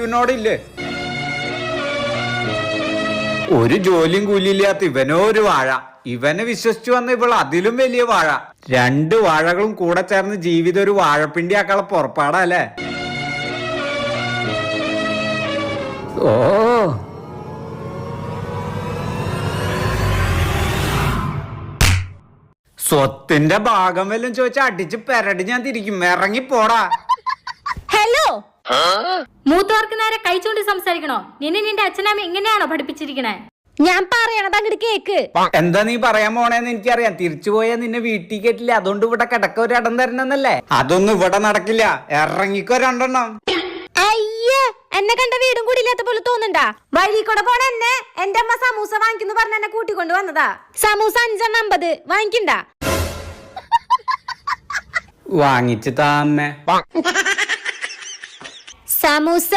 ഇവനോടില്ലേ ഒരു ജോലിയും കൂലിയില്ലാത്ത ഇവനോ ഒരു വാഴ. ഇവനെ വിശ്വസിച്ചു വന്ന ഇവൾ അതിലും വലിയ വാഴ. രണ്ട് വാഴകളും കൂടെ ചേർന്ന് ജീവിതം ഒരു വാഴപ്പിണ്ടി ആക്കാനുള്ള പുറപ്പാടാ അല്ലേ? ഓ സ്വത്തിന്റെ ഭാഗം വല്ലതും ചോദിച്ചാ അടിച്ച് പെരടി ഞാൻ തിരിക്കും. ഇറങ്ങിപ്പോടാ. ഹലോ, മൂത്തവർക്ക് നേരെ കഴിച്ചുകൊണ്ട് സംസാരിക്കണോ? നിന്റെ അച്ഛനമ്മ ഇങ്ങനെയാണോ പഠിപ്പിച്ചിരിക്കണേ? ഞാൻ പറയണത് അങ്ങോട്ട് കേക്ക്. എന്താ നീ പറയാൻ പോണേന്ന് എനിക്കറിയാം. തിരിച്ചു പോയാ നിന്നെ വീട്ടിൽ കേട്ടില്ല. അതുകൊണ്ട് ഇവിടെ കിടക്ക ഒരു ഇടം തരണമെന്നല്ലേ? അതൊന്നും ഇവിടെ നടക്കില്ല. ഇറങ്ങിക്കോ രണ്ടെണ്ണം. അയ്യേ, എന്നെ കണ്ട വീടും കൂടി ഇല്ലാത്ത പോലെ തോന്നുന്നുണ്ടാ? വഴി കൂടെ പോണ എന്നെ എന്റെ അമ്മ സമൂസ വാങ്ങിക്കുന്നു പറഞ്ഞ എന്നെ കൂട്ടിക്കൊണ്ട് വന്നതാ. സമൂസ 5.50 വാങ്ങിക്കണ്ട. വാങ്ങിച്ചു താമ്മേ സമൂസ